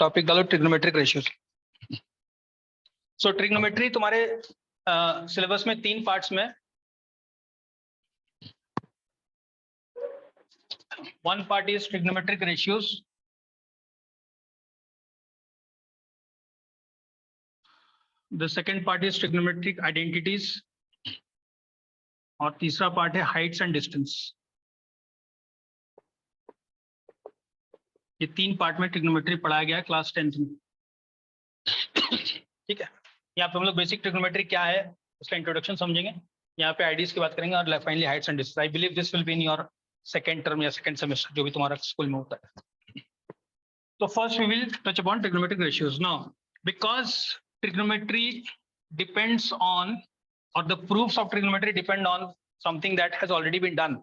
Topic डालो trigonometric ratios. सो trigonometry तुम्हारे syllabus में 3 पार्ट्स में, one part is trigonometric ratios, the second part is trigonometric identities, और तीसरा पार्ट है हाइट्स एंड डिस्टेंस। ये 3 पार्ट में ट्रिग्नोमेट्री पढ़ाया गया है क्लास 10th में। ठीक है, यहाँ पे हम लोग बेसिक ट्रिग्नोमेट्री क्या है उसका इंट्रोडक्शन समझेंगे, यहाँ पे आईडीज की बात करेंगे और finally heights and distance. I believe this will be in your second term या सेकेंड सेमेस्टर, जो भी तुम्हारा स्कूल में होता है। तो first we will touch upon trigonometric ratios. Now because trigonometry depends on, or the proofs of trigonometry depend on something that has already been done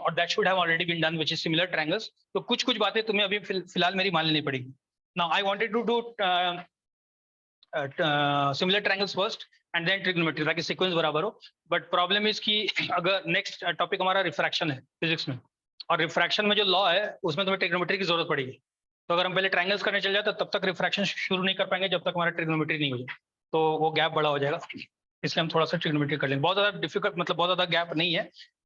or that should have already been done, which is similar triangles. तो कुछ बातें तुम्हें अभी फिलहाल मेरी मान लेनी पड़ेगी। Now I wanted to do similar triangles first and then trigonometry, ताकि सीक्वेंस बराबर हो। बट प्रॉब्लम इज कि अगर नेक्स्ट टॉपिक हमारा रिफ्रैक्शन है फिजिक्स में, और रिफ्रैक्शन में जो लॉ है उसमें तुम्हें ट्रिग्नोमेट्री की जरूरत पड़ेगी। तो अगर हम पहले ट्रायंगल्स करने चल जाए तो तब तक रिफ्रैक्शन शुरू नहीं कर पाएंगे जब तक हमारा ट्रिग्नोमेट्री नहीं हो जाए, तो वो गैप बड़ा हो जाएगा। इसलिए हम थोड़ा सा ट्रिग्नोमेट्री कर लेंगे। बहुत ज्यादा डिफिकल्ट, मतलब बहुत ज्यादा गैप नहीं है,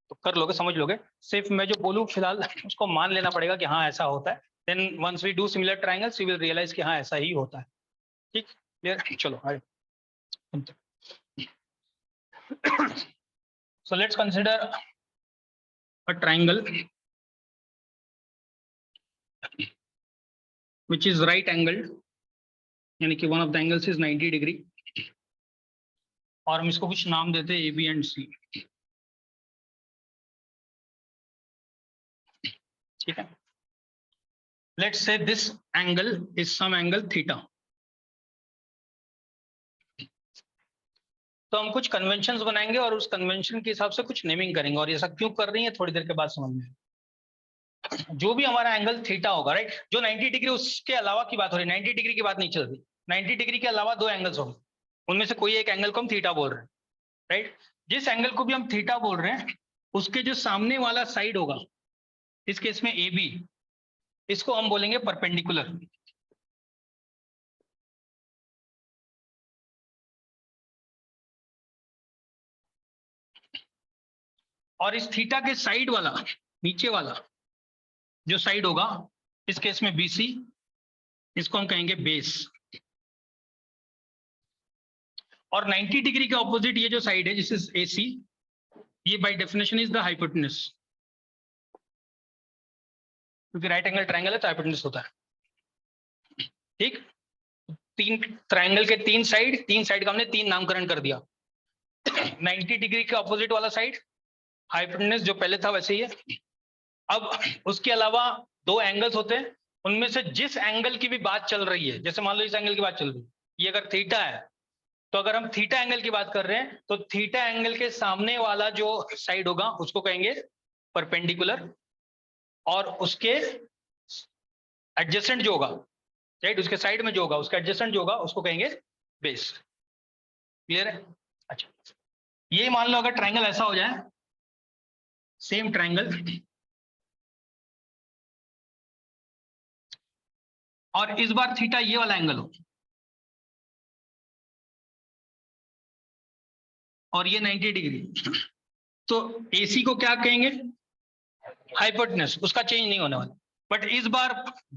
तो कर लोगे, समझ लोगे। सिर्फ मैं जो बोलूँ फिलहाल उसको मान लेना पड़ेगा कि हाँ ऐसा होता है। Then once we do similar triangles you will realise कि हाँ ऐसा ही होता है। ठीक, क्लियर? चलो आगे। So let's consider a triangle which is right angled, यानी कि one of the angles is 90 degree, और हम इसको कुछ नाम देते हैं A, B and C। ठीक है, let's say this angle is some angle theta। तो हम कुछ कन्वेंशंस बनाएंगे और उस कन्वेंशन के हिसाब से कुछ नेमिंग करेंगे, और ऐसा क्यों कर रही है थोड़ी देर के बाद समझ में। जो भी हमारा एंगल थीटा होगा, राइट, जो 90 डिग्री उसके अलावा की बात हो रही है, 90 डिग्री की बात नहीं चल रही। 90 डिग्री के अलावा 2 एंगल्स होंगे, उनमें से कोई एक एंगल को हम थीटा बोल रहे हैं, राइट। जिस एंगल को भी हम थीटा बोल रहे हैं उसके जो सामने वाला साइड होगा, इस केस में ए बी, इसको हम बोलेंगे परपेंडिकुलर। और इस थीटा के साइड वाला, नीचे वाला जो साइड होगा, इस केस में BC, इसको हम कहेंगे बेस। और 90 डिग्री के ऑपोजिट ये जो साइड है, जिस इज AC, ये by definition is the hypotenuse, क्योंकि राइट एंगल ट्रायंगल है तो हाइपोटेन्यूज होता है। ठीक, 3 ट्रायंगल के 3 साइड का हमने 3 नामकरण कर दिया। 90 डिग्री के ऑपोजिट वाला साइड हाइपोटेन्यूज जो पहले था वैसे ही है। अब उसके अलावा 2 एंगल्स होते हैं, उनमें से जिस एंगल की भी बात चल रही है, जैसे मान लो इस एंगल की बात चल रही है, ये अगर थीटा है, तो अगर हम थीटा एंगल की बात कर रहे हैं तो थीटा एंगल के सामने वाला जो साइड होगा उसको कहेंगे परपेंडिकुलर, और उसके एडजेसेंट जो होगा, राइट, उसके साइड में जो होगा, उसका एडजेसेंट जो होगा उसको कहेंगे बेस। क्लियर है? अच्छा, ये मान लो अगर ट्रायंगल ऐसा हो जाए, सेम ट्रायंगल, और इस बार थीटा ये वाला एंगल हो और ये 90 डिग्री, तो AC को क्या कहेंगे? हाइपोटेन्यूज, उसका चेंज नहीं होने वाला। बट इस बार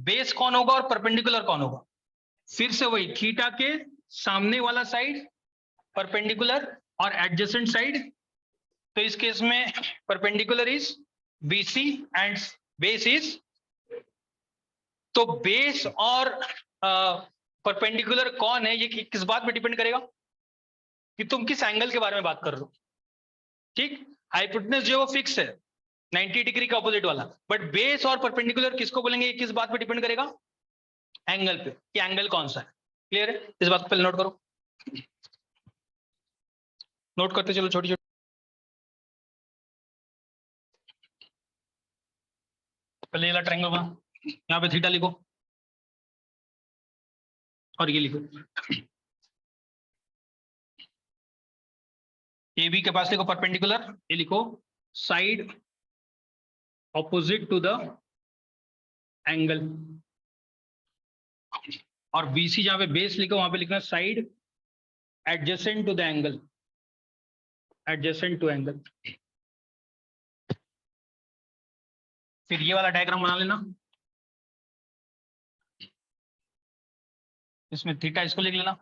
बेस कौन होगा और परपेंडिकुलर कौन होगा? फिर से वही, थीटा के सामने वाला साइड परपेंडिकुलर और एडजेसेंट साइड। तो इस केस में perpendicular is BC and base is, तो बेस और परपेंडिकुलर कौन है ये किस बात पे डिपेंड करेगा कि तुम किस एंगल के बारे में बात कर रहे हो। ठीक, हाइपोटेन्यूज जो वो फिक्स है 90 डिग्री का ऑपोजिट वाला, बट बेस और परपेंडिकुलर किसको बोलेंगे, ये किस बात पे डिपेंड करेगा? एंगल पे, कि एंगल कौन सा है। क्लियर है? इस बात को पहले नोट करो, नोट करते चलो छोटी छोटी। पहले ये ट्रायंगल बना, यहाँ पे थीटा लिखो और ये लिखो, AB के पास लिखो परपेंडिकुलर, ये लिखो side opposite to the angle. और BC जहां पे बेस लिखो वहां पे लिखना side adjacent to the angle, adjacent to angle. फिर ये वाला डायग्राम बना लेना, इसमें थीटा इसको लिख लेना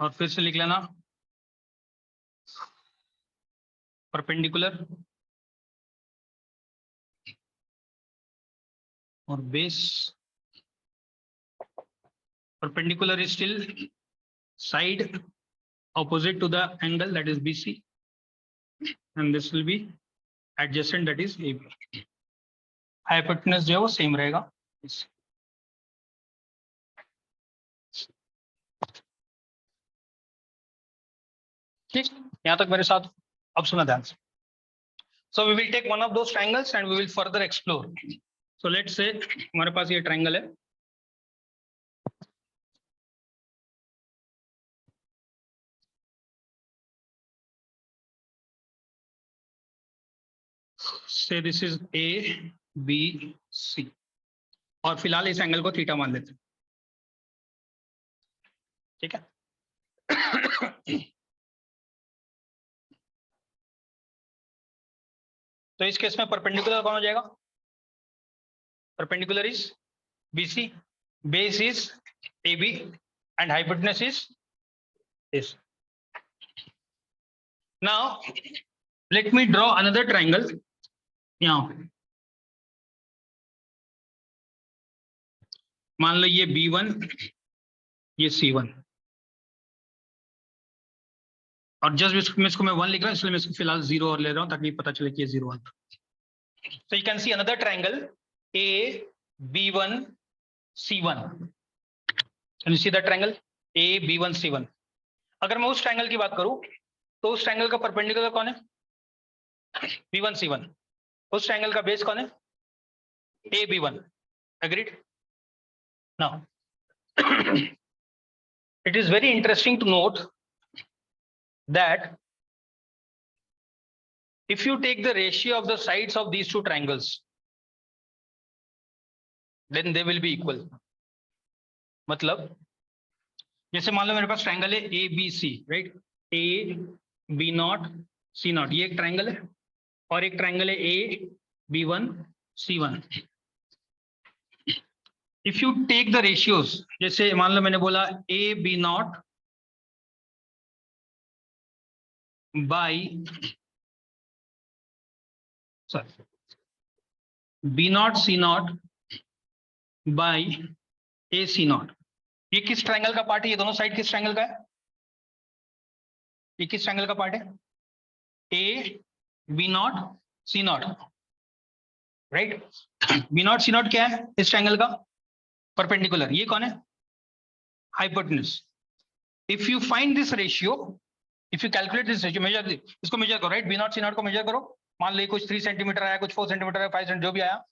और फिर से लिख लेना परपेंडिकुलर और base, perpendicular is still side opposite to the angle that is BC, and this will be adjacent that is AB. Hypotenuse जो है वो सेम रहेगा। ठीक, यहां तक मेरे साथ। अब सुना ध्यान से। So we will take one of those triangles and we will further explore. So let's say हमारे पास ये ट्रायंगल है, say this is ABC, और फिलहाल इस एंगल को थीटा मान लेते हैं, ठीक है। तो इस केस में परपेंडिकुलर कौन हो जाएगा? Perpendicular is BC, base is AB and hypotenuse is this. Now let me draw another triangle. यहाँ मान लो ये B1, ये C1, और जस्ट इसको मैं 1 लिख रहा हूँ, इसलिए मैं इसको फिलहाल 0 और ले रहा हूँ ताकि पता चले कि ये 0 1। So you can see another triangle A B1 C1. Can you see that triangle A B1 C1? अगर मैं उस ट्रायंगल की बात करूं तो उस ट्रायंगल का परपेंडिकुलर कौन है? B1 C1। उस ट्रायंगल का बेस कौन है? A B1। Agreed? Now it is very interesting to note that if you take the ratio of the sides of these two triangles, then they will be equal. मतलब जैसे मान लो मेरे पास triangle है ABC, right? A B0 C0, ये एक triangle है, और एक ट्रायंगल है A B1 C1। If you take the ratios, जैसे मान लो मैंने बोला A B0 by B0 C0 by A C0, ये किस ट्रायंगल का पार्ट है? ये दोनों साइड किस ट्रायंगल का है? ये किस ट्रायंगल का पार्ट है? A B0 C0, right? B0 C0 क्या है इस ट्रायंगल का? परपेंडिकुलर। ये कौन है? Hypotenuse. If you find this ratio, if you calculate this ratio, measure इसको मेजर करो, राइट? B0 C0 को मेजर करो, मान लो कुछ 3 सेंटीमीटर आया, कुछ 4 सेंटीमीटर आया, 5 सेंटीमीटर जो भी आया,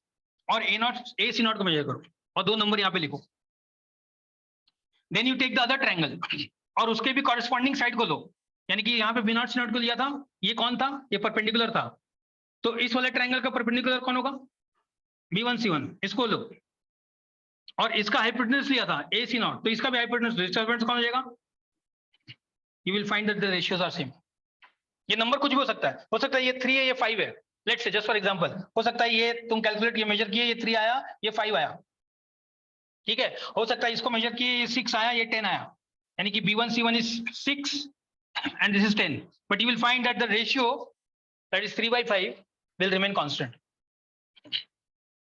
और A C0 को मेजर करो और 2 नंबर यहाँ पे लिखो। Then you take the other triangle और उसके भी कॉरेस्पॉन्डिंग साइड को लो, यानी कि यहाँ पे B0 C0 को लिया था, ये कौन था? ये परपेंडिकुलर था, तो इस वाले ट्रायंगल का परपेंडिकुलर कौन होगा? B1 C1। इसको लो, और इसका हाइपोटेन्यूज लिया था A C0, तो इसका भी हाइपोटेन्यूज, डिस्टर्बेंस कौन हो जाएगा? You will find that the ratios are same. ये नंबर कुछ भी हो सकता है ये 3 है, ये 5 है, let's say just for example. हो सकता है ये तुम कैलकुलेट ये मेजर किए, ये 3 आया, ये 5 आया, ठीक है? हो सकता है इसको मेजर किए, ये 6 आया, ये 10 आया, यानी कि B1 C1 is 6 and this is 10, but you will find that the ratio that is 3/5 will remain constant.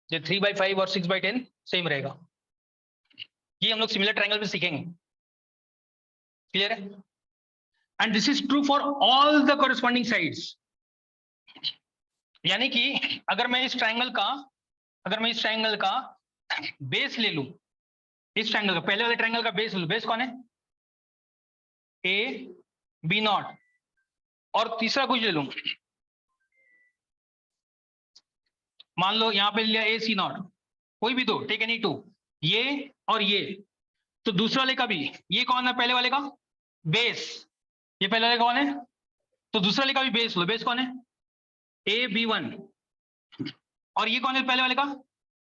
ये 3/5 और 6/10 सेम रहेगा। ये हम लोग सिमिलर ट्रायंगल में सीखेंगे, क्लियर है? And this is true for all the corresponding sides. यानी कि अगर मैं इस ट्रायंगल का बेस ले लूं, इस ट्रायंगल का, पहले वाले ट्रायंगल का बेस ले लूं, बेस कौन है? A B0, और तीसरा कुछ ले लूं, मान लो यहां पे लिया A C0, कोई भी दो, टेक एनी 2, ये और ये, तो दूसरा वाले का भी, ये कौन है? पहले वाले का बेस, ये पहले वाले कौन है? तो दूसरे वाले का भी बेस लो, बेस कौन है? A B1, और ये कौन है? पहले वाले का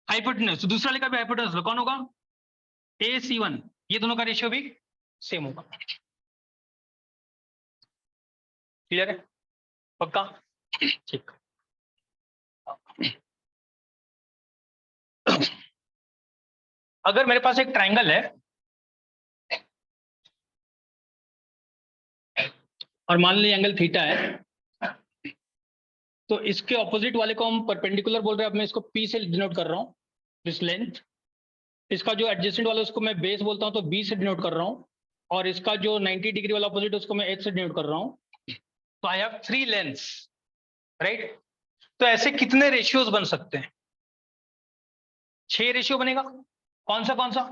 हाइपोटेन्यूज, तो दूसरे वाले का भी हाइपोटेन्यूज लो, कौन होगा? AC1, ये दोनों का रेशियो भी सेम होगा। क्लियर है? पक्का? ठीक। अगर मेरे पास एक ट्रायंगल है और मान लीजिए एंगल थीटा है, तो इसके ऑपोजिट वाले को हम परपेंडिकुलर बोल रहे हैं। अब मैं इसको P से डिनोट कर रहा हूँ, दिस लेंथ। इसका जो एडजेसेंट वाला उसको मैं बेस बोलता हूँ, तो B से डिनोट कर रहा हूँ। और इसका जो 90 डिग्री वाला ऑपोजिट उसको मैं H से डिनोट कर रहा हूँ। तो आई हैव 3 लेंथ्स, राइट? तो ऐसे कितने रेशियोज बन सकते हैं? 6 रेशियो बनेगा। कौन सा?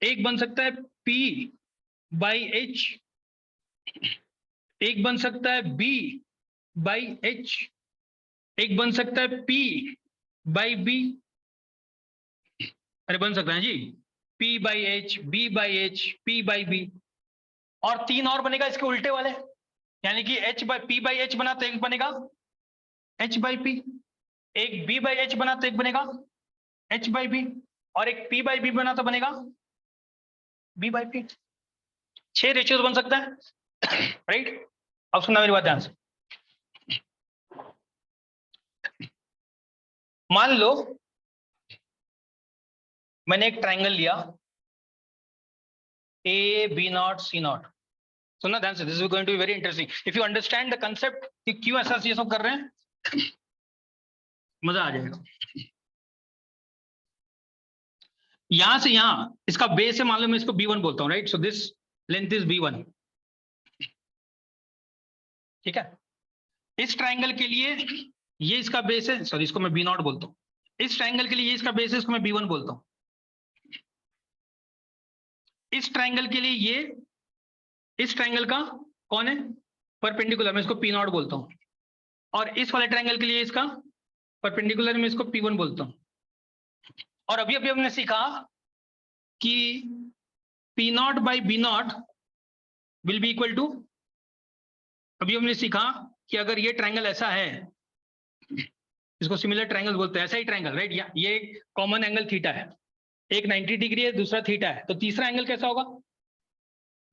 एक बन सकता है P/H, एक बन सकता है B/H, एक बन सकता है P/B। अरे बन सकता है जी, P/H, B/H, P/B। और 3 और बनेगा इसके उल्टे वाले, यानी कि P/H बना तो एक बनेगा H/P, एक B/H बना तो एक बनेगा H/B, और एक P/B बना तो बनेगा B/P। 6 रेशियोज बन सकता है, राइट? अब सुनना मेरी बात ध्यान से। मान लो मैंने एक ट्रायंगल लिया A/B0 C0। सुनना ध्यान से, this is going to be very interesting if you understand the concept कि क्यों ऐसा ये सब कर रहे हैं, मजा आ जाएगा। यहां से यहां इसका बेस है, मान लो मैं इसको B1 बोलता हूं, right? So this length is B1, ठीक है? इस ट्रायंगल के लिए ये इसका बेस है, सॉरी इसको मैं B0 बोलता हूं। इस ट्रायंगल के लिए ये इसका बेस है, इसको मैं B1 बोलता हूं। इस ट्रायंगल के लिए ये इस ट्रायंगल का कौन है? परपेंडिकुलर, मैं इसको P0 बोलता हूं। और इस वाले ट्रायंगल के लिए इसका परपेंडिकुलर, में इसको P1 बोलता हूं। और अभी अभी हमने सीखा कि P0/B0 will be equal to, अभी हमने सीखा कि अगर ये ट्रायंगल ऐसा है, इसको सिमिलर ट्रायंगल बोलते हैं, ऐसा ही ट्रायंगल, राइट? ये कॉमन एंगल थीटा है, एक 90 डिग्री है, दूसरा थीटा है, तो तीसरा एंगल कैसा होगा?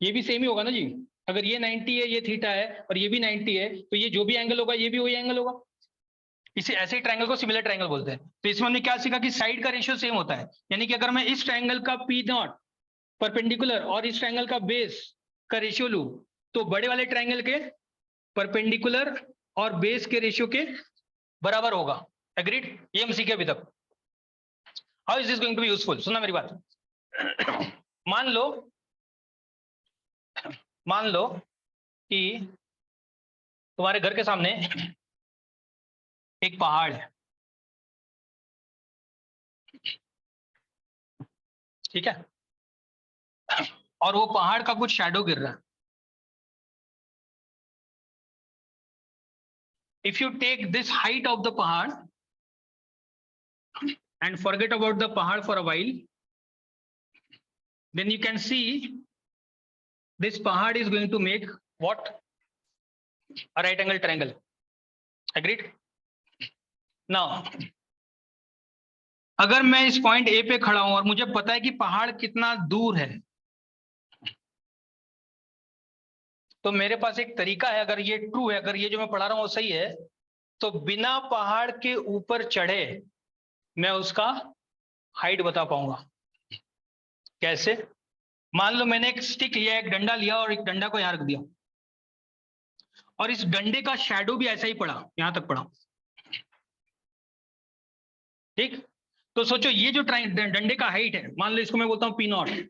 ये भी सेम ही होगा ना जी। अगर ये 90 है, ये थीटा है, और ये भी 90 है, तो ये जो भी एंगल होगा ये भी वही एंगल होगा। इसे ऐसे ही ट्रायंगल को सिमिलर ट्रायंगल बोलते हैं। तो इसमें हमने क्या सीखा कि साइड का रेशियो सेम होता है, यानी कि अगर मैं इस ट्रायंगल का P0 परपेंडिकुलर और इस ट्रायंगल का बेस का रेशियो लूं, तो बड़े वाले ट्रायंगल के परपेंडिकुलर और बेस के रेशियो के बराबर होगा। एग्रीड? ये हम सीखे अभी तक। How is this going to be useful? सुनना मेरी बात। मान लो कि तुम्हारे घर के सामने एक पहाड़ है, ठीक है? और वो पहाड़ का कुछ शैडो गिर रहा है। If you take this height of the pahad and forget about the pahad for a while, then you can see this pahad is going to make what? A right angle triangle. Agreed? Now, अगर मैं इस point A पे खड़ा हूं और मुझे पता है कि पहाड़ कितना दूर है, तो मेरे पास एक तरीका है, अगर ये ट्रू है, अगर ये जो मैं पढ़ा रहा हूं वो सही है, तो बिना पहाड़ के ऊपर चढ़े मैं उसका हाइट बता पाऊंगा। कैसे? मान लो मैंने एक स्टिक लिया, एक डंडा लिया, और एक डंडा को यहां रख दिया, और इस डंडे का शैडो भी ऐसा ही पड़ा, यहां तक पड़ा, ठीक? तो सोचो ये जो डंडे का हाइट है, मान लो इसको मैं बोलता हूं P0,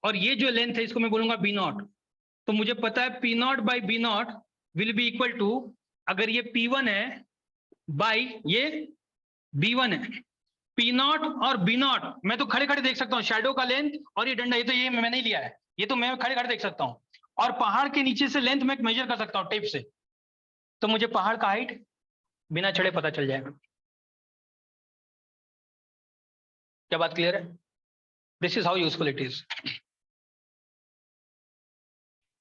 और ये जो लेंथ है इसको मैं बोलूंगा B0। तो मुझे पता है P0/B0 will be equal to, अगर ये P1 है बाई ये B1 है, P0 और B0 मैं तो खड़े खड़े देख सकता हूँ, शैडो का लेंथ और ये डंडा, ये तो ये मैंने नहीं लिया है, ये तो मैं खड़े खड़े देख सकता हूँ। और पहाड़ के नीचे से लेंथ मैं मेजर कर सकता हूँ टेप से, तो मुझे पहाड़ का हाइट बिना चढ़े पता चल जाएगा। क्या बात क्लियर है? This is how useful it is.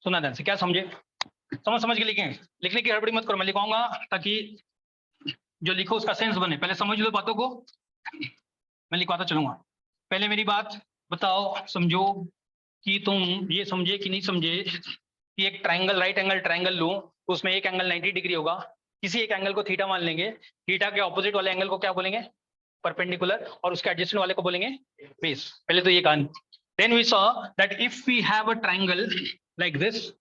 सुना ध्यान से, क्या समझे? समझ के लिखें, लिखने की हड़बड़ी मत करो, मैं लिखाऊंगा ताकि जो लिखो उसका सेंस बने। पहले समझ लो बातों को, मैं लिखवाता चलूंगा। पहले मेरी बात बताओ, समझो कि तुम ये समझे कि नहीं समझे कि एक ट्रायंगल, राइट एंगल ट्रायंगल लूं, उसमें एक एंगल 90 डिग्री होगा, किसी एक एंगल को थीटा मान लेंगे, थीटा के ऑपोजिट वाले एंगल को क्या बोलेंगे, परपेंडिकुलर, और उसके एडजेसेंट वाले को बोलेंगे बेस। पहले तो ये कहानी। Then we saw that if we have a triangle like this,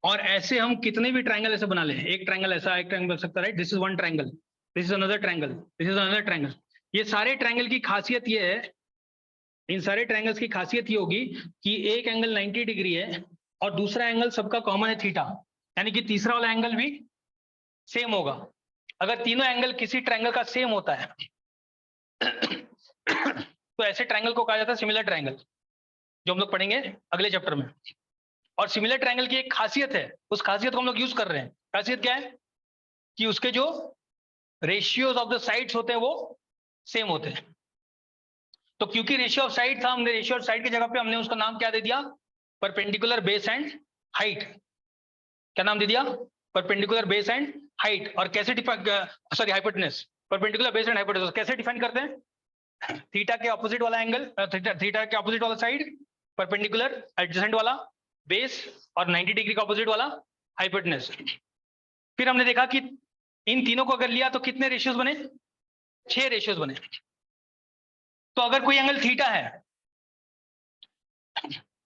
और ऐसे हम कितने भी ट्रायंगल ऐसे बना लें, एक ट्रायंगल ऐसा, एक ट्रायंगल बन सकता है, right, this is one triangle, this is another triangle, this is another triangle. ये सारे ट्रायंगल की खासियत ये है, इन सारे ट्रायंगल्स की खासियत ये होगी कि एक एंगल 90 डिग्री है और दूसरा एंगल सबका कॉमन है थीटा, यानी कि तीसरा वाला एंगल भी सेम होगा। अगर तीनों एंगल किसी ट्रायंगल का सेम होता है तो ऐसे ट्रायंगल को कहा जाता है सिमिलर ट्रायंगल, जो हम लोग पढ़ेंगे अगले चैप्टर में। और सिमिलर ट्रायंगल की एक खासियत है, उस खासियत को हम लोग यूज कर रहे हैं। खासियत क्या है कि उसके जो रेशियोज ऑफ द साइड्स होते हैं वो सेम होते हैं। तो क्योंकि रेशियो ऑफ साइड था, हमने रेशियो ऑफ साइड की जगह पे हमने उसका नाम क्या दे दिया, परपेंडिकुलर बेस एंड हाइट। क्या नाम दे दिया, परपेंडिकुलर बेस एंड हाइट। और कैसे sorry hypotenuse, perpendicular base and hypotenuse कैसे डिफाइन करते हैं, थीटा के ऑपोजिट वाला एंगल, थीटा के ऑपोजिट वाला साइड परपेंडिकुलर, एडजेसेंट वाला बेस, और 90 डिग्री का ऑपोजिट वाला हाइपोटेनस। फिर हमने देखा कि इन तीनों को अगर लिया तो कितने रेशियोज बने, 6 रेशियोज बने। तो अगर कोई एंगल थीटा है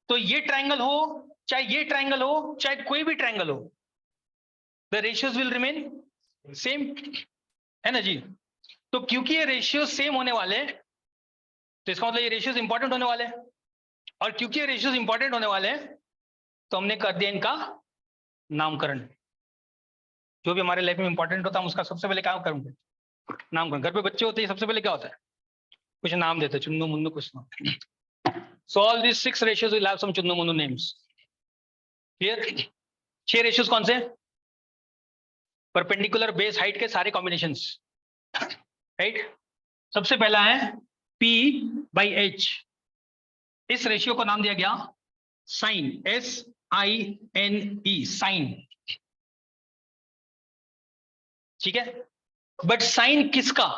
तो ये ट्रायंगल हो चाहे ये ट्रायंगल हो चाहे कोई भी ट्रायंगल हो, the ratios will remain same, है ना जी। तो क्योंकि ये रेशियोज सेम होने वाले, तो इसका मतलब ये रेशियोज इंपॉर्टेंट होने वाले, और क्योंकि ये रेशियोज इंपॉर्टेंट होने वाले तो हमने कर दिया इनका नामकरण। जो भी हमारे लाइफ में इंपॉर्टेंट होता है हम उसका सबसे पहले क्या करेंगे, नामकरण। घर पे बच्चे होते हैं, सबसे पहले क्या होता है, कुछ नाम देते हैं, चुन्नू मुन्नू कुछ नाम। So all these 6 ratios will have some chunnu munnu names. Clear? 6 ratios कौन से, परपेंडिकुलर बेस हाइट के सारे कॉम्बिनेशंस, राइट। सबसे पहला है P/H। इस रेशियो को नाम दिया गया साइन, SINE, साइन। ठीक है, बट साइन किसका,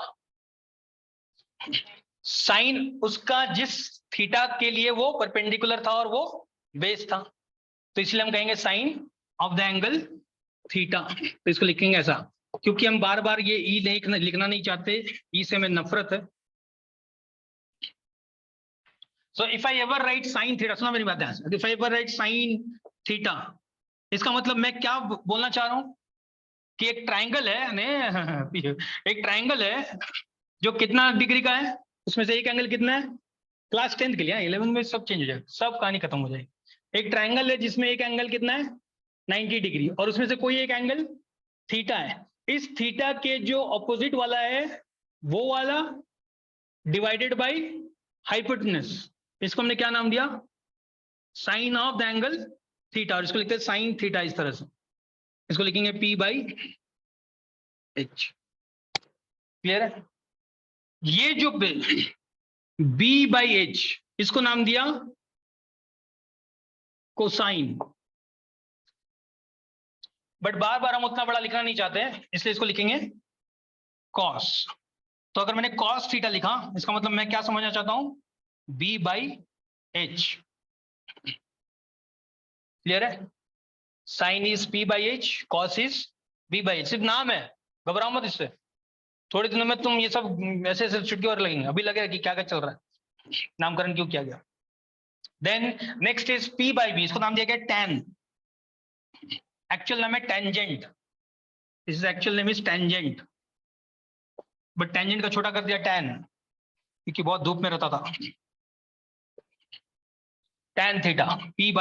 साइन उसका जिस थीटा के लिए वो परपेंडिकुलर था और वो बेस था, तो इसलिए हम कहेंगे sine of the angle theta. तो इसको लिखेंगे ऐसा, क्योंकि हम बार बार ये ई लिखना नहीं चाहते, ई से हमें नफरत है। So if I ever right sine theta, सुना मेरी बात है, if I ever right sine theta, इसका मतलब मैं क्या बोलना चाह रहा हूं कि एक ट्रायंगल है ने एक ट्रायंगल है जो कितना डिग्री का है, उसमें से एक एंगल कितना है, क्लास 10th के लिए, 11 में सब चेंज हो जाएगा, सब कहानी खत्म हो जाएगी। एक ट्रायंगल है जिसमें एक एंगल कितना है, 90 डिग्री, और उसमें से कोई एक एंगल थीटा है। इस थीटा के जो ऑपोजिट वाला है वो वाला डिवाइडेड बाय हाइपोटेनस, इसको हमने क्या नाम दिया, sine of the angle theta. और इसको लिखते हैं साइन थीटा, इस तरह से इसको लिखेंगे P/H। क्लियर है। ये जो B/H, इसको नाम दिया कोसाइन, बट बार बार हम उतना बड़ा लिखना नहीं चाहते हैं, इसलिए इसको लिखेंगे कॉस। तो अगर मैंने कॉस थीटा लिखा, इसका मतलब मैं क्या समझना चाहता हूं, B/H। क्लियर है, sign is P/H, cos is B/H। सिर्फ नाम है, घबराओ मत इससे, थोड़े दिनों में तुम ये सब ऐसे ऐसे चुटकी और लगेंगे, अभी लगेगा कि क्या क्या चल रहा है, नामकरण क्यों किया गया। देन नेक्स्ट इज P/B, इसको नाम दिया गया टैन, एक्चुअल नाम है tangent, this actual name is tangent, but tangent का छोटा कर दिया टैन, क्योंकि बहुत धूप में रहता था। Tan theta, P/B।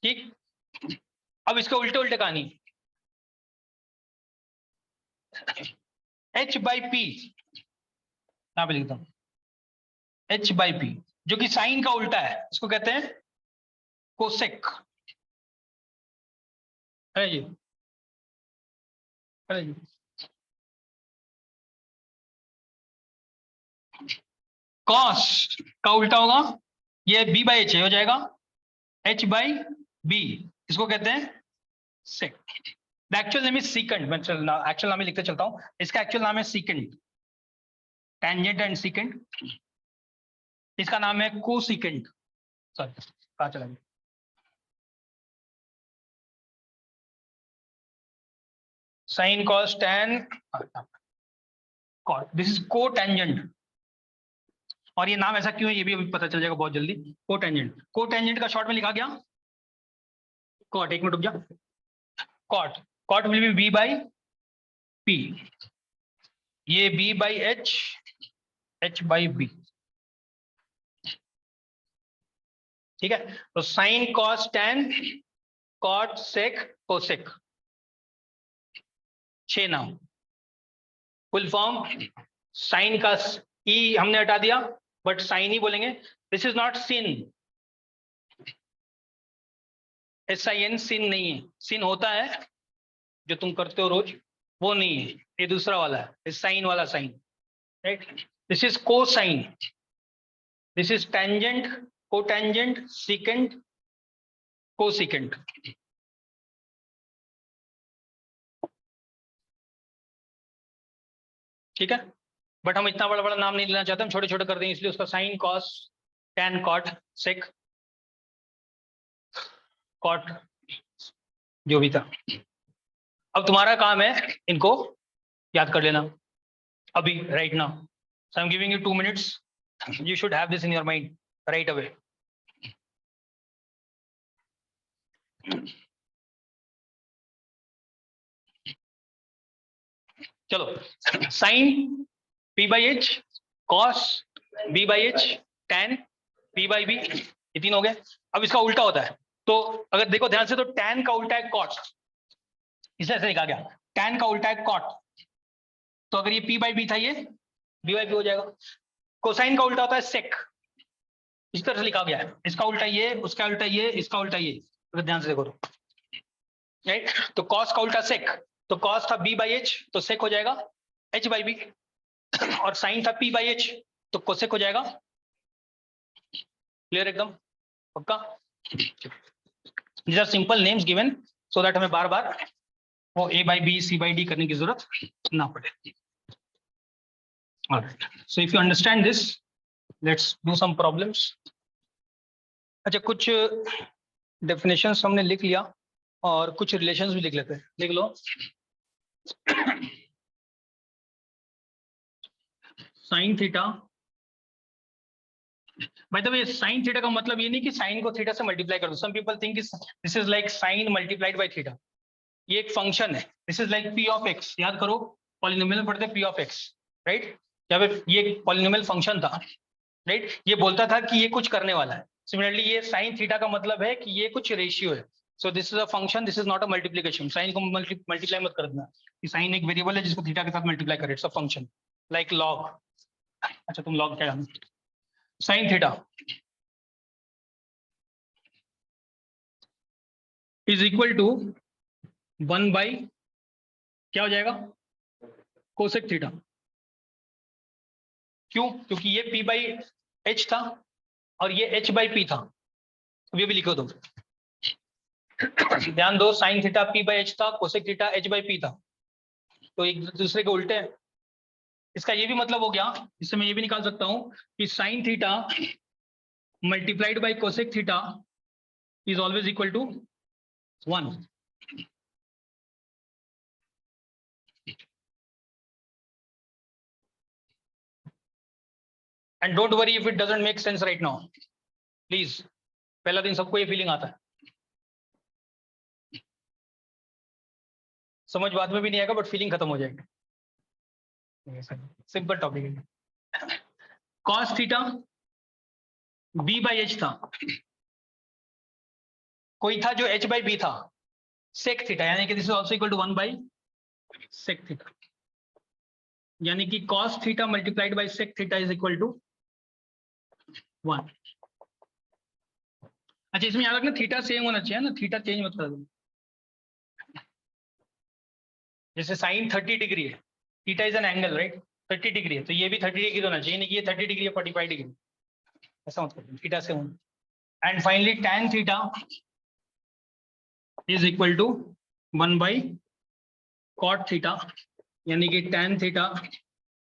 ठीक, अब इसके उल्टे उल्टे कहानी, H/P, यहां पे लिखता हूं H/P, जो कि साइन का उल्टा है, इसको कहते हैं कोसेक। है जी, है जी। कॉस का उल्टा होगा, ये B/H हो जाएगा H/B, इसको कहते हैं sec. The actual name is secant, मैं एक्चुअल नाम ही लिखते चलता हूँ, इसका एक्चुअल नाम है सीकेंट, टेंजेंट एंड सीकेंट। इसका नाम है कोसीकेंट, सॉरी कहाँ चला गया, sine cos tan cot, this is cotangent. और ये नाम ऐसा क्यों है ये भी अभी पता चल जाएगा बहुत जल्दी। कोटेंजेंट, कोटेंजेंट का शॉर्ट में लिखा गया कॉट, एक मिनट रुक जा, cot, cot will be B by P, ये B by H, H by B, ठीक है। तो sine cos tan cot sec cosec, 6 नाम। फुल फॉर्म, साइन का ई हमने हटा दिया बट साइन ही बोलेंगे। This is not sin, SIN sin नहीं है, सिन होता है जो तुम करते हो रोज, वो नहीं है, ये दूसरा वाला है, साइन वाला sine, right. This is cosine, this is tangent, cotangent, secant, cosecant. ठीक है, बट हम इतना बड़ा बड़ा नाम नहीं लेना चाहते, हम छोटे छोटे कर देंगे, इसलिए उसका sine cos tan cot sec cot जो भी था। अब तुम्हारा काम है इनको याद कर लेना अभी, right now. So I am giving you 2 minutes, you should have this in your mind right away. चलो, sign P by H, cos B by H, tan P by B, ये 3 हो गए। अब इसका उल्टा होता है, तो अगर देखो ध्यान से, तो tan का उल्टा है cot, इसे ऐसे लिखा गया, tan का उल्टा है cot, तो अगर ये P by B था, ये B by B हो जाएगा। कोसाइन का उल्टा होता है sec, इस तरह से लिखा गया है, इसका उल्टा ये, उसका उल्टा ये, इसका उल्टा ये, अगर ध्यान से देखो तो, राइट। तो cos का उल्टा sec, तो cos था B by H, तो sec हो जाएगा H by B, और साइन था P by H, तो कोसेक हो जाएगा। क्लियर एकदम, पक्का? These are simple names given so that हमें बार बार वो A by B, C by D करने की जरूरत ना पड़े। Alright. So if you understand this, let's do some problems. अच्छा, कुछ definitions हमने लिख लिया और कुछ relations भी लिख लेते हैं, लिख लो। Sine theta, by the way sine theta का मतलब ये नहीं कि साइन को थीटा से मल्टीप्लाई कर दो। Some people think this is like sine multiplied by theta, ये एक फंक्शन है, this is like P of X, याद करो पॉलिनोमियल पढ़ते पी ऑफ एक्स, राइट। जब ये एक पॉलिनोमियल फंक्शन था, राइट, ये बोलता था कि ये कुछ करने वाला है। सिमिलरली ये साइन थीटा का मतलब है कि ये कुछ रेशियो है, so this is a function, this is not a multiplication. Sine को मल्टीप्लाई मत कर देना, कि साइन एक वेरिएबल है जिसको थीटा के साथ मल्टीप्लाई करे, it's a function like log. अच्छा, तुम लॉग क्या जानते हो? Sine theta is equal to 1 by क्या हो जाएगा, कोसेक थीटा। क्यों? क्योंकि ये P बाई H था और ये H बाई P था, अब ये भी लिखो तुम। ध्यान दो, sine theta P by H था, cosec theta H by P था, तो एक दूसरे के उल्टे हैं। इसका ये भी मतलब हो गया, इससे मैं ये भी निकाल सकता हूं कि sine theta multiplied by cosec theta is always equal to 1। And don't worry if it doesn't make sense right now, please. पहला दिन सबको ये फीलिंग आता है, समझ बाद में भी नहीं आएगा बट फीलिंग खत्म हो जाएगी। सिंपल टॉपिक है। Cos theta B by H था, कोई था जो H बाई B था, सेक थीटा, यानी कि this is also equal to 1 by sec theta, यानी कि cos theta multiplied by sec theta is equal to 1। अच्छा, इसमें याद रखना थीटा सेम होना चाहिए ना, थीटा चेंज मत कर दो। जैसे साइन 30 डिग्री है, theta is an angle, right, 30 degree है, तो ये भी 30 डिग्री होना चाहिए, नहीं कि ये 30 डिग्री है 45 डिग्री, ऐसा मत करो, थीटा से होना। And finally tan theta is equal to 1 by cot theta यानी कि tan theta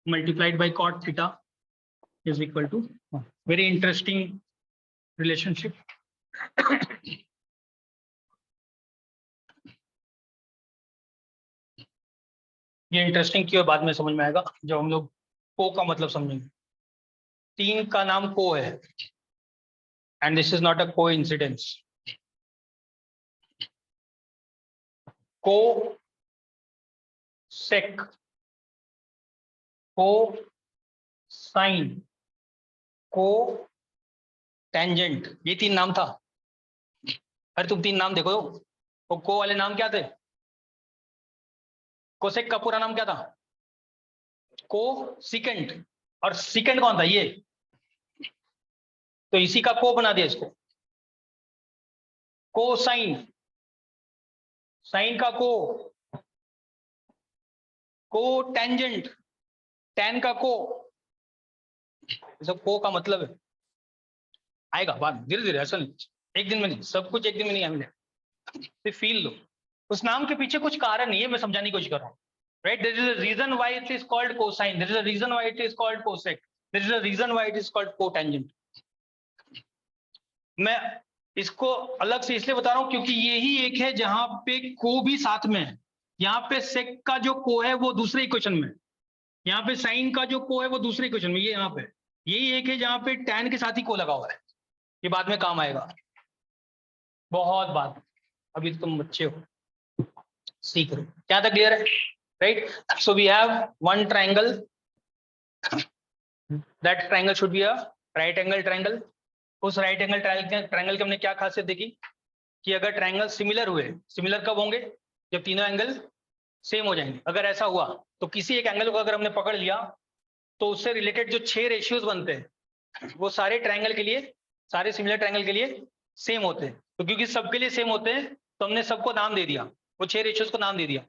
multiplied by cot theta is equal to, very interesting relationship. ये इंटरेस्टिंग क्यों है बाद में समझ में आएगा जब हम लोग को का मतलब समझेंगे। 3 का नाम को है and this is not a coincidence. को सेक, को साइन, को टेंजेंट, ये 3 नाम था। अरे तुम 3 नाम देखो तो को वाले नाम क्या थे? कोसेक का पूरा नाम क्या था? को सिकेंड, और सिकेंड कौन था? ये, तो इसी का को बना दिया इसको। को साइन, साइन का को टेंजेंट, टेन का को, सब को का मतलब है। आएगा बाद धीरे धीरे, ऐसा नहीं एक दिन में नहीं, सब कुछ एक दिन में नहीं आएंगे। फिर फील लो, उस नाम के पीछे कुछ कारण नहीं है, मैं समझाने की कोशिश कर रहा हूँ। Right, there is a reason why it is called cosine, there is a reason why it is called cosec, there is a reason why it is called cotangent. मैं इसको अलग से इसलिए बता रहा हूं क्योंकि यही एक है जहां पे को भी साथ में है। यहाँ पे सेक का जो को है वो दूसरे इक्वेशन में, यहाँ पे साइन का जो को है वो दूसरे इक्वेशन में, ये यहाँ पे यही एक है जहां पे टैन के साथ ही को लगा हुआ है। ये बाद में काम आएगा, बहुत बात, अभी तुम बच्चे हो, सीख रहे हो। क्या था, क्लियर है? Right, so we have one triangle, that triangle should be a right angle triangle. उस राइट एंगल ट्रायंगल की हमने क्या खासियत देखी कि अगर ट्रायंगल सिमिलर हुए, सिमिलर कब होंगे? जब तीनों एंगल सेम हो जाएंगे। अगर ऐसा हुआ तो किसी एक एंगल को अगर हमने पकड़ लिया तो उससे रिलेटेड जो 6 रेशियोज बनते हैं वो सारे ट्रायंगल के लिए, सारे सिमिलर ट्रायंगल के लिए सेम होते हैं। तो क्योंकि सबके लिए सेम होते हैं तो हमने सबको नाम दे दिया, वो 6 रेशियोज को नाम दे दिया।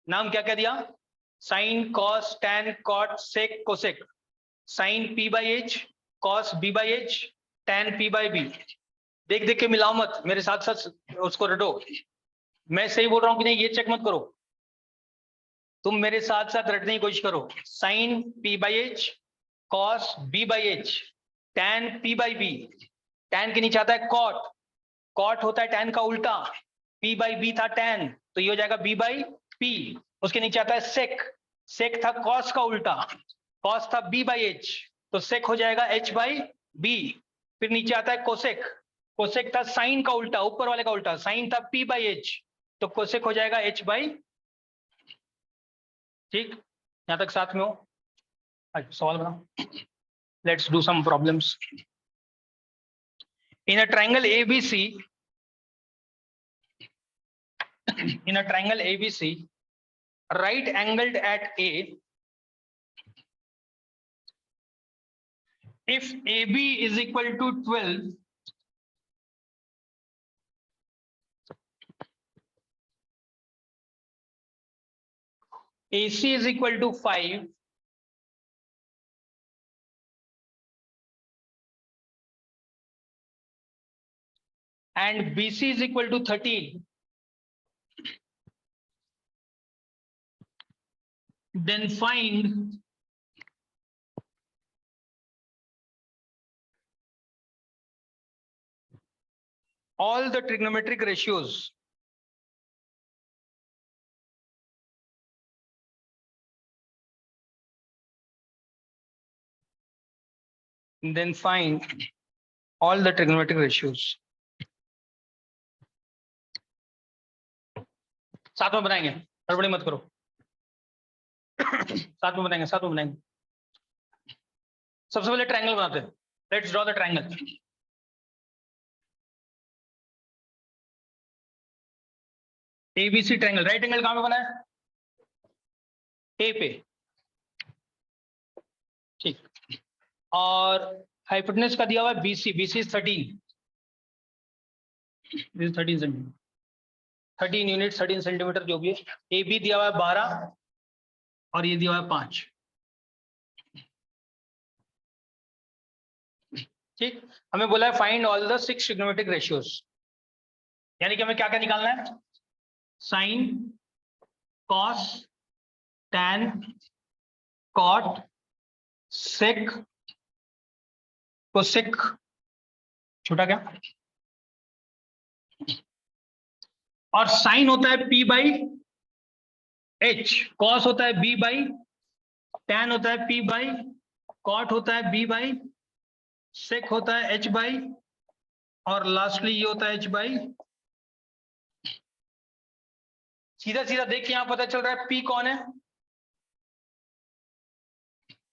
नाम क्या क्या दिया? Sine, cos, tan, cot, sec, cosec. Sine P by H, cos B by H, tan P by B. देख देख के मिलाओ मत, मेरे साथ साथ उसको रटो। मैं सही बोल रहा हूं कि नहीं ये चेक मत करो, तुम मेरे साथ साथ रटने की कोशिश करो। Sine P by H, cos B by H, tan P by B. Tan के नीचे आता है कॉट, कॉट होता है टैन का उल्टा, पी बाई बी था टैन तो ये हो जाएगा बी बाई पी। उसके नीचे आता है सेक, सेक था कॉस का उल्टा, कॉस था बी बाई एच तो सेक हो जाएगा एच बाई बी। फिर नीचे आता है कोसेक, कोसेक था साइन का उल्टा, ऊपर वाले का उल्टा, साइन था पी बाई एच तो कोसेक हो जाएगा एच बाई। ठीक, यहां तक साथ में हो? सवाल बनाओ, let's do some problems. In a triangle ABC, in a triangle ABC, right angled at A, if AB is equal to 12, AC is equal to 5, and BC is equal to 13, then find all the trigonometric ratios then find all the trigonometric ratios। साथ में बनाएंगे, गड़बड़ी मत करो, साथ में बनाएंगे, साथ में बनाएंगे। सबसे पहले ट्रायंगल बनाते हैं, let's draw the triangle. ABC triangle, right angle कहां पे बना है? ए पे, ठीक। और हाइपोटेनस का दिया हुआ है BC, BC is 13, 13 centimetre, 13 unit 13 centimetre जो भी है। ए बी दिया हुआ है 12 और ये दिया हुआ है 5। ठीक, हमें बोला है find all the 6 trigonometric ratios, यानी कि हमें क्या क्या निकालना है? Sign, cos, tan, cot, sec, cosec, छोटा क्या, और साइन होता है P बाई H, कॉस होता है B बाई, टैन होता है P बाई, कॉट होता है B बाई, सेक होता है H बाई, और लास्टली ये होता है H बाई। सीधा सीधा देख के यहां पता चल रहा है P कौन है,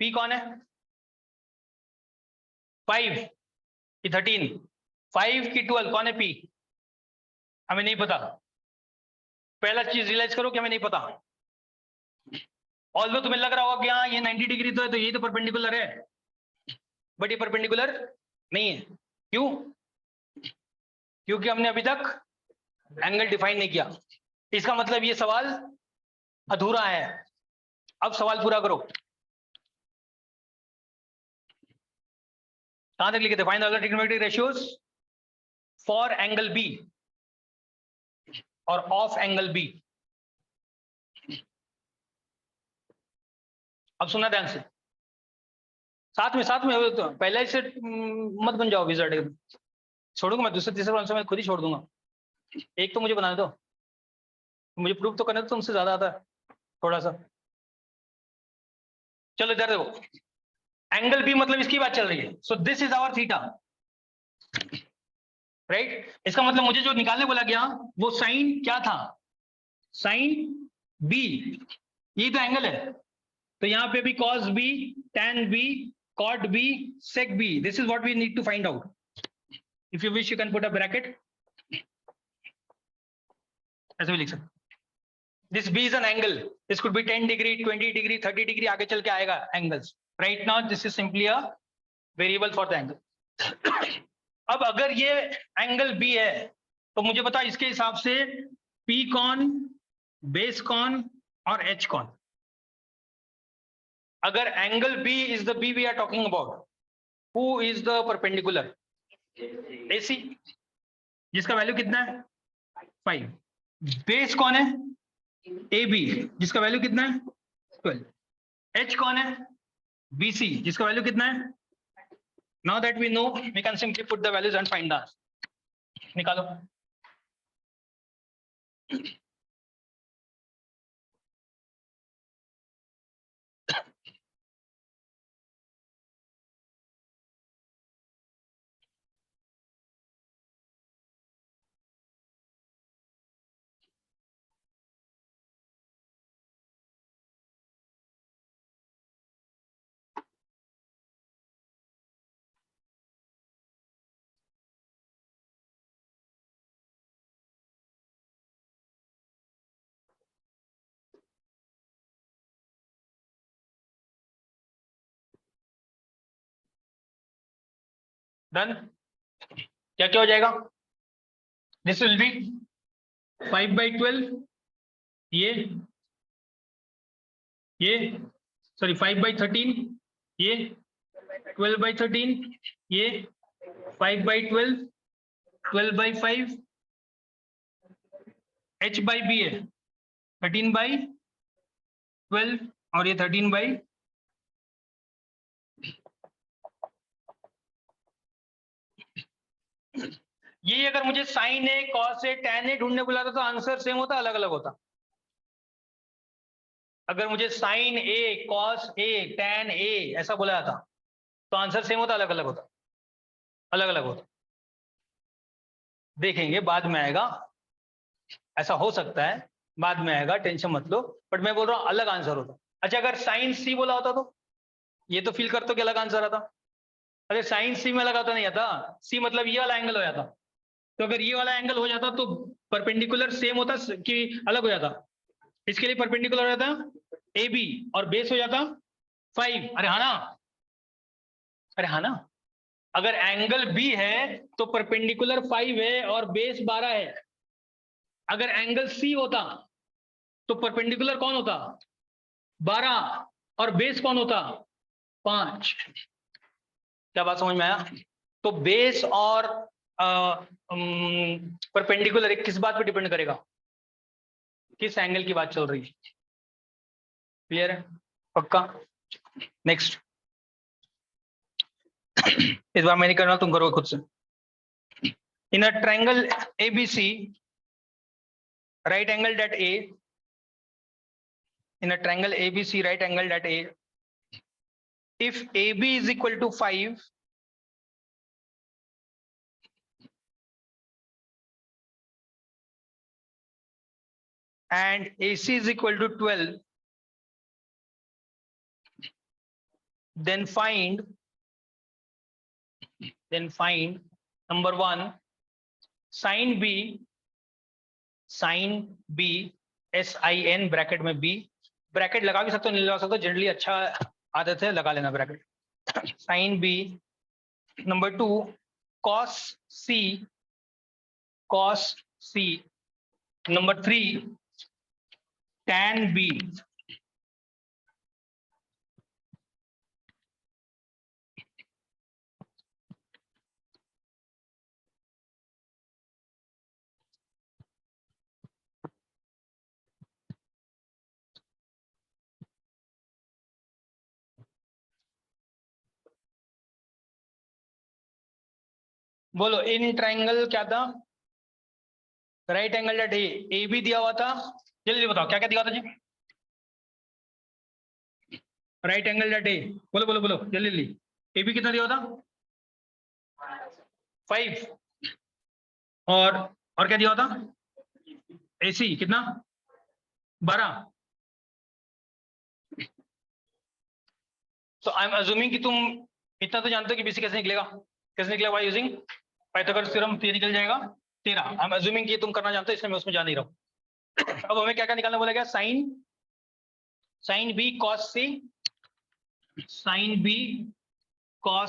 P कौन है, 5 की 13, 5 की 12, कौन है P, हमें नहीं पता। पहला चीज रियलाइज करो कि हमें नहीं पता। ऑल्दो तुम्हें लग रहा होगा कि हाँ ये 90 डिग्री तो है, तो ये तो परपेंडिकुलर है, बट ये परपेंडिकुलर नहीं है। क्यों? क्योंकि हमने अभी तक एंगल डिफाइन नहीं किया। इसका मतलब ये सवाल अधूरा है। अब सवाल पूरा करो। कहां तक लिखे थे? Find the trigonometric ratios for angle B और ऑफ एंगल बी। अब सुनना ध्यान से, साथ में तो पहले से मत बन जाओ विजर्ड। छोड़ूंगा मैं दूसरे तीसरे आंसर में खुद ही छोड़ दूंगा। एक तो मुझे बनाने दो, मुझे प्रूफ तो करने दो, तुमसे ज्यादा आता है थोड़ा सा। चलो इधर देखो, एंगल बी मतलब इसकी बात चल रही है। So this is our theta, right. इसका मतलब मुझे जो निकालने बोला गया वो साइन क्या था, साइन बी, ये तो एंगल है। तो यहाँ पे भी cos b, tan b, cot b, sec b, this is what we need to find out. If you wish you can put a bracket, ऐसे भी लिख सकते। This b is an angle, this could be 10 degree, 20 degree, 30 degree, आगे चल के आएगा angles. Right now this is simply a variable for the angle. अब अगर ये एंगल b है तो मुझे बता इसके हिसाब से p कौन, बेस कौन और h कौन। अगर angle B is the B we are talking about, who is the perpendicular? AC, जिसका वैल्यू कितना है 5। बेस कौन है AB, जिसका वैल्यू कितना है 12। H कौन है BC, जिसका वैल्यू कितना है। Now that we know, we can simply put the values and find the answer. निकालो। डन। क्या क्या हो जाएगा? दिस विल बी 5/12, ये सॉरी 5/13, ये 12/13, ये 5/12, 12/5, h/b है 13/12 और ये 13/, ये अगर मुझे sign A, cos A, tan A ढूंढने बुलाता तो आंसर सेम होता, अलग अलग होता। अगर मुझे sign A, cos A, tan A ऐसा बोला जाता तो आंसर सेम होता, अलग अलग होता, अलग अलग होता। देखेंगे बाद में आएगा, ऐसा हो सकता है बाद में आएगा, टेंशन मत लो, बट मैं बोल रहा हूं अलग आंसर होता। अच्छा अगर साइन सी बोला होता तो ये तो फील करते हो कि अलग आंसर आता। अरे साइन सी में लगा तो नहीं आता, सी मतलब ये वाला एंगल हो जाता। तो अगर ये वाला एंगल हो जाता तो परपेंडिकुलर सेम होता कि अलग हो जाता। इसके लिए परपेंडिकुलर हो जाता ए बी और बेस हो जाता 5। अरे हाँ ना, अरे हाँ ना। अगर एंगल बी है तो परपेंडिकुलर 5 है और बेस 12 है। अगर एंगल सी होता तो परपेंडिकुलर कौन होता 12 और बेस कौन होता 5। क्या बात समझ में आया? तो बेस और परपेंडिकुलर किस बात पे डिपेंड करेगा? किस एंगल की बात चल रही है? क्लियर है? पक्का? नेक्स्ट। इस बार मैं नहीं करना, तुम करोगे खुद से। In a triangle ABC, right angled at A, in a triangle ABC, right angled at A, if AB is equal to 5 and AC is equal to 12, then find number 1 sin B SIN bracket में B, bracket लगा भी सकते हो नहीं लगा सकते, generally अच्छा आदत है लगा लेना bracket. sin B, number 2 cos C, number 3 tan B, बोलो इन ट्रायंगल क्या था? राइट एंगल एट ए भी दिया हुआ था, जल्दी बताओ क्या क्या दिया था जी? राइट एंगल एट ए, बोलो बोलो बोलो जल्दी जल्दी। ए बी कितना दिया हुआ था? 5। और क्या दिया हुआ था? AC कितना? 12। तो आई एम अज्यूमिंग कि तुम इतना तो जानते हो कि BC कैसे निकलेगा, कैसे निकलेगा? बाय यूजिंग पाइथागोरस थ्योरम, ये निकल जाएगा 13। आई एम अज्यूमिंग कि तुम करना जानते हो, इसलिए मैं उसमें जा नहीं रहा हूं। अब हमें क्या क्या निकालना बोला गया? Sine B cos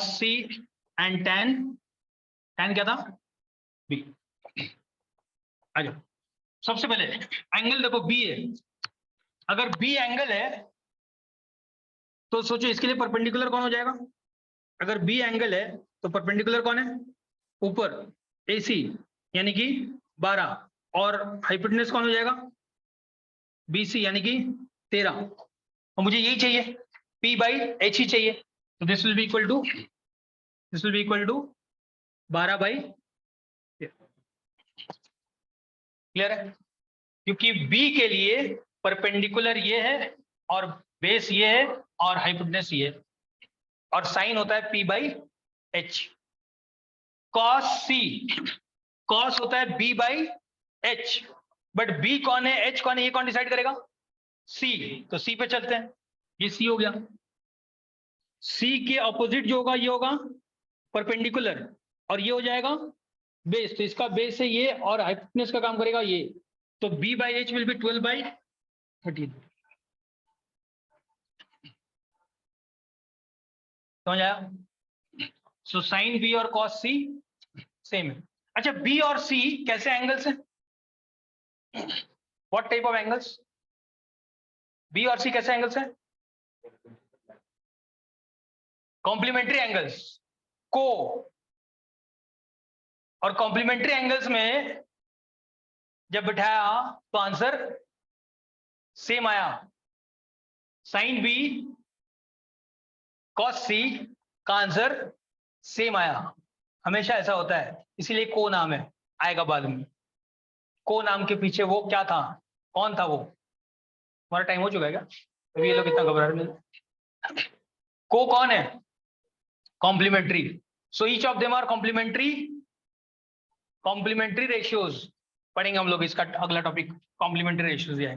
C and tan क्या था? B। आ जाओ। सबसे पहले एंगल देखो B है, अगर B एंगल है तो सोचो इसके लिए परपेंडिकुलर कौन हो जाएगा? अगर B एंगल है तो परपेंडिकुलर कौन है? ऊपर AC यानी कि 12, और हाइपोटेन्यूज कौन हो जाएगा? BC यानी कि 13। और मुझे यही चाहिए, P/H ही चाहिए, तो this will be equal to 12/, clear है? क्योंकि B के लिए परपेंडिकुलर ये है और बेस ये है और हाइपोटेन्यूज ये है, और साइन होता है P/H। cos होता है B/H, बट B कौन है, H कौन है, ये कौन डिसाइड करेगा? C। तो C पे चलते हैं, ये C हो गया। C के ऑपोजिट जो होगा ये होगा परपेंडिकुलर, और ये हो जाएगा बेस, तो इसका बेस है ये और हाइपोटेन्यूज का काम करेगा ये, तो B/H विल बी 12/13। समझ आया? सो साइन B और cos C सेम है। अच्छा, B और C कैसे एंगल्स हैं? What type of angles? B और C कैसे एंगल्स हैं? कॉम्प्लीमेंट्री एंगल्स को, और कॉम्प्लीमेंट्री एंगल्स में जब बिठाया तो आंसर सेम आया। साइन B cos C का आंसर सेम आया, हमेशा ऐसा होता है, इसीलिए को नाम है, आएगा बाद में। को नाम के पीछे वो क्या था, कौन था वो? हमारा टाइम हो चुका है क्या? अभी ये लोग इतना घबरा रहे हैं। को कौन है? Complementary. So each of them are complementary ratios पढ़ेंगे हम लोग, इसका अगला टॉपिक कॉम्प्लीमेंट्री रेशियोज है।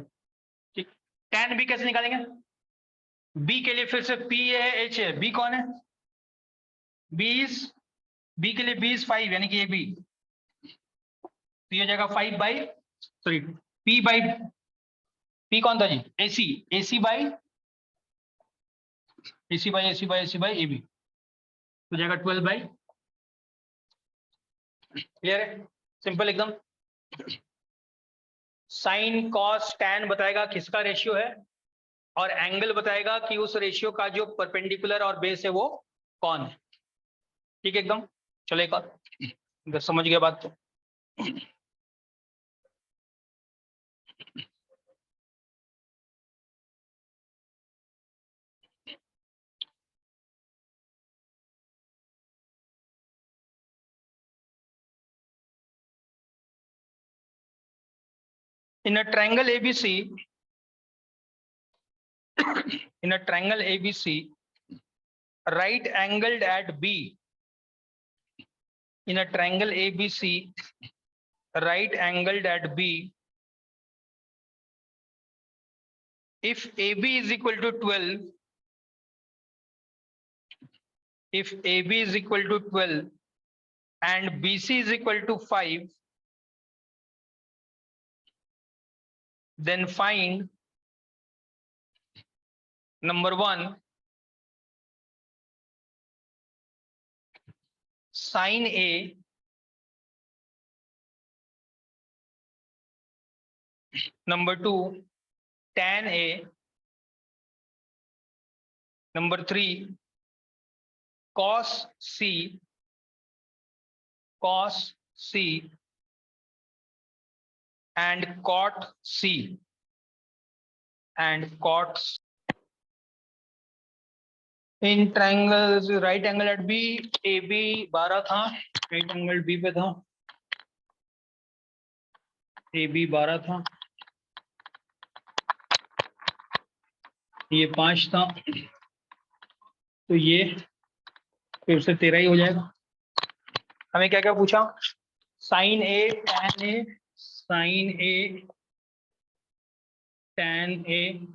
ठीक, tan B कैसे निकालेंगे? B के लिए फिर से P है, H है, B कौन है? B के लिए B is 5 यानी कि ये B, तो ये हो जाएगा 5 सॉरी P कौन था जी? AC बाई AB, तो जाएगा 12/, क्लियर है? सिंपल एकदम। साइन कॉस टैन बताएगा किसका रेशियो है, और एंगल बताएगा कि उस रेशियो का जो परपेंडिकुलर और बेस है वो कौन है। ठीक है एकदम। चलो एक और, अगर समझ गया बात तो। In a triangle ABC, in a triangle ABC, right angled at B. In a triangle ABC, right angled at B, if AB is equal to 12, if AB is equal to 12 and BC is equal to 5, then find number 1, sin A, number 2, tan A, number 3, cos C, and cot C, and cot C. In triangles right angle at B, A B 12 था, right angle B पे था, ए B 12 था, ये 5 था, तो ये फिर से 13 ही हो जाएगा। हमें क्या क्या पूछा? Sign A, tan A, sign A, tan A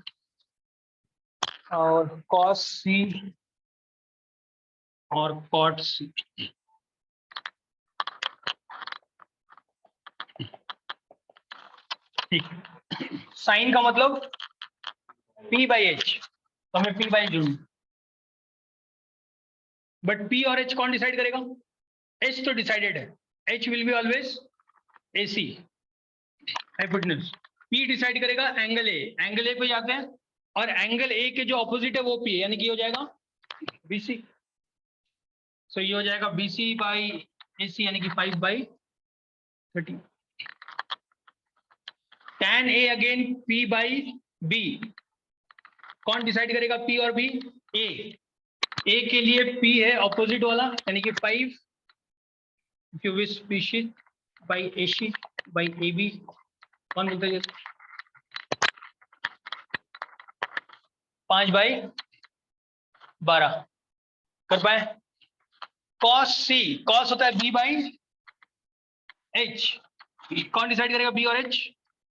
और कॉस सी और कॉट सी। ठीक, साइन का मतलब P बाई एच, तो हमें P बाई जोड़ना, बट P और H कौन डिसाइड करेगा? H तो डिसाइडेड है, H will be always AC hypotenuse. P decide करेगा एंगल ए, एंगल ए पे जाते हैं और एंगल ए के जो ऑपोजिट है वो P है, यानी कि हो जाएगा BC। सो ये हो जाएगा BC बाई AC यानी कि 5/30। tan A again P by B, कौन डिसाइड करेगा P और B? A के लिए P है ऑपोजिट वाला यानी कि 5 cubic species by AC by AB, कौन बोलता है? 5/12 कर पाए। cos C, cos होता है B बाई H, कौन डिसाइड करेगा B और H?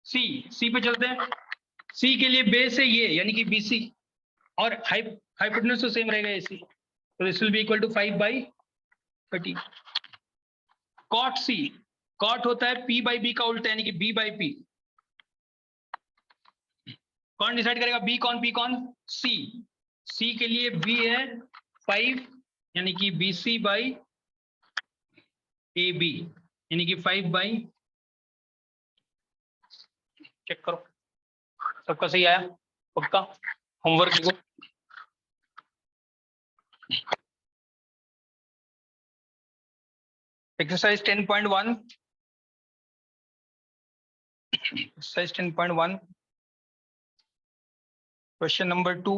C पे चलते हैं, C के लिए बेस है ये यानी कि BC और हाइपोटेन्यूज तो सेम रहेगा AC, तो this will be equal to 5/30। cot C, cot होता है P बाई B का उल्टा यानी कि B बाई P, कौन डिसाइड करेगा B कौन P कौन? C के लिए B है 5 यानी कि BC बाई AB यानी कि 5/, चेक करो सबका सही आया पक्का, होमवर्क लिखो। एक्सरसाइज 10.1, एक्सरसाइज 10.1, क्वेश्चन नंबर 2,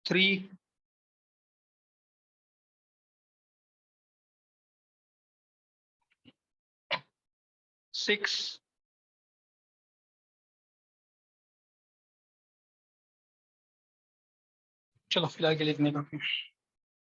3, 6, चलो फिलहाल के लिए इतने काफी।